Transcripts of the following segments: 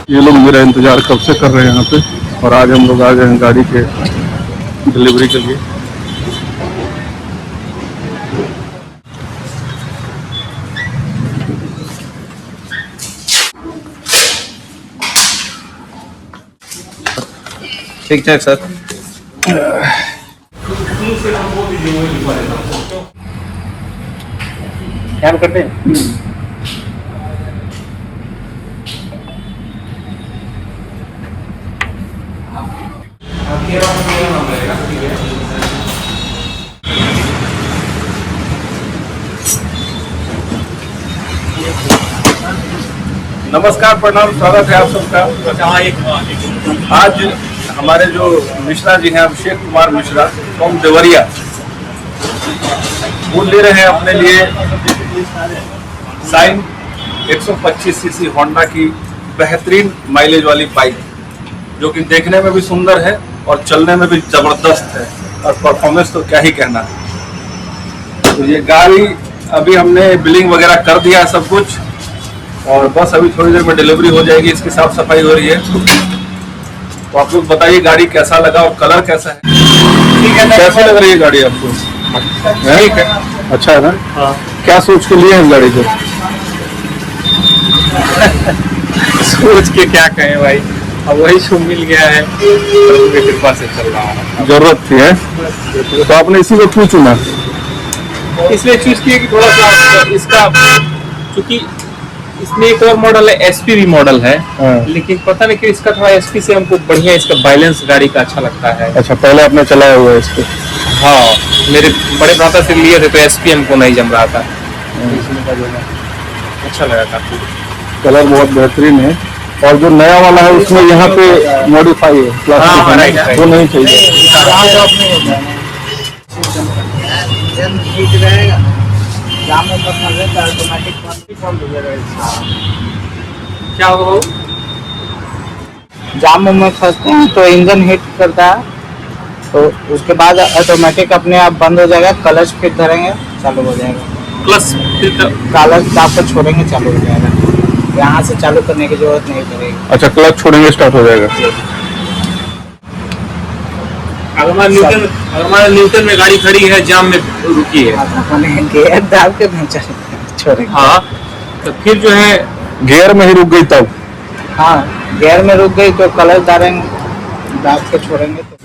ये लोग मेरा इंतजार कब से कर रहे हैं यहाँ पे, और आज हम लोग आ गए हैं गाड़ी के डिलीवरी के लिए। ठीक ठाक सर। क्या करते हैं? नमस्कार, प्रणाम, स्वागत है आप सबका। आज हमारे जो मिश्रा जी हैं, अभिषेक कुमार मिश्रा फ्रॉम देवरिया, वो ले रहे हैं अपने लिए साइन 125 सीसी होंडा की बेहतरीन माइलेज वाली बाइक, जो कि देखने में भी सुंदर है और चलने में भी जबरदस्त है, और परफॉर्मेंस तो क्या ही कहना। तो ये गाड़ी अभी हमने बिलिंग वगैरह कर दिया है सब कुछ, और बस अभी थोड़ी देर में डिलीवरी हो जाएगी। इसकी साफ सफाई हो रही है। तो आप लोग बताइए गाड़ी कैसा लगा और कलर कैसा है। ठीक है, कैसी लग रही है गाड़ी आपको? ठीक है, अच्छा है ना? हाँ। क्या सोच के लिए है इस गाड़ी को? सोच के क्या कहें भाई, अब वही शो मिल गया है, प्रभु की कृपा से चल रहा है। जरूरत थी है, तो आपने इसी को क्यों चुना? इसलिए चूज किया कि थोड़ा सा इसका, क्योंकि इसमें एक और मॉडल है, एसपी भी मॉडल है, लेकिन पता नहीं कि इसका थोड़ा एसपी से हमको बढ़िया इसका बैलेंस गाड़ी का अच्छा लगता है। अच्छा, पहले आपने चलाया हुआ है इसको? हाँ, मेरे बड़े भ्राता से लिए थे तो एसपी हमको नहीं जम रहा था, इसमें का जो है अच्छा लगा काफी। कलर बहुत बेहतरीन है, और जो नया वाला है उसमें यहाँ पे मॉडिफाई है, प्लास्टिक वो नहीं चाहिए। क्या होगा वो? जाम में फंसते हैं तो इंजन हीट करता है, तो उसके बाद ऑटोमेटिक अपने आप बंद हो जाएगा। क्लच फिर धरेंगे चालू हो जाएगा। प्लस क्लच आपको छोड़ेंगे चालू हो जाएगा, यहाँ से चालू करने की जरूरत नहीं पड़ेगी। अच्छा, क्लच छोड़ेंगे स्टार्ट हो जाएगा। अगर हमारे न्यूटन में गाड़ी खड़ी है, जाम में रुकी है, गियर दाब के छोड़ेंगे। हाँ, तो फिर जो है गियर में ही रुक गई तब? हाँ, गियर में रुक गई तो क्लच दाबेंगे, दाब के छोड़ेंगे तो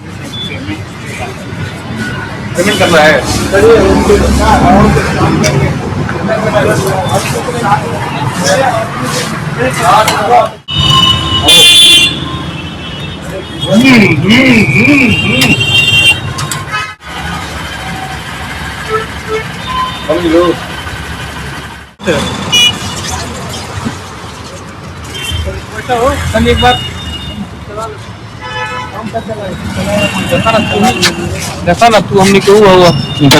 पेमेंट करना है। एक बार देखा ना तू, हमने क्यों हुआ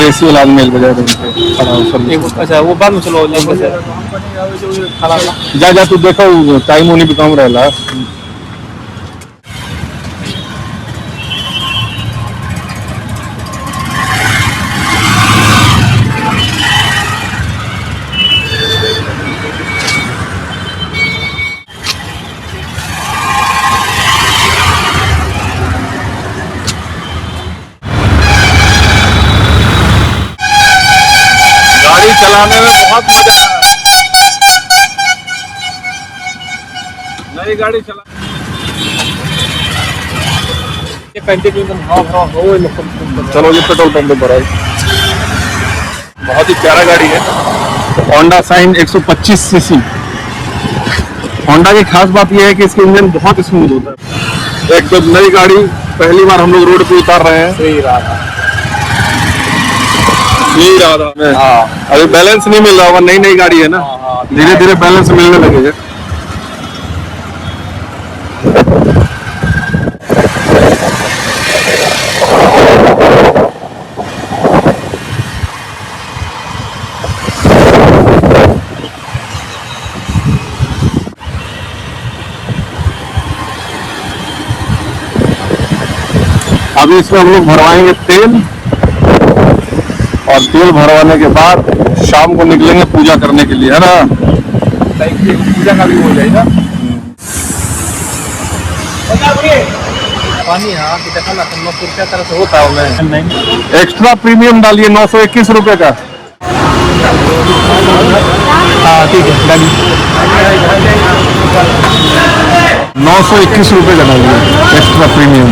एसी वाला आदमी बजा रहे। अच्छा, वो बाद में चलो जा जा, तू देखो टाइम होने पे कम रहेला। चलाने में बहुत मजा है, नई गाड़ी चला। चलो ये पेट्रोल पंप पर आई। बहुत ही प्यारा गाड़ी है, होंडा साइन 125 सीसी। होंडा की खास बात यह है कि इसके इंजन बहुत स्मूथ होता है। एकदम नई गाड़ी, पहली बार हम लोग रोड पे उतार रहे हैं। सही रहा हाँ, अभी बैलेंस नहीं मिल रहा होगा, नई नई गाड़ी है ना, धीरे धीरे बैलेंस मिलने लगेगा। अभी इसमें हम लोग भरवाएंगे तेल, और तेल भरवाने के बाद शाम को निकलेंगे पूजा करने के लिए, है ना? पूजा का भी हो जाएगा। पानी हाँ कि देखा ना तुम लोग क्या तरह से होता है मैं नहीं एक्स्ट्रा प्रीमियम डालिए 921 रुपए का। हाँ ठीक है डालिए 921 रुपए का डालिए एक्स्ट्रा प्रीमियम।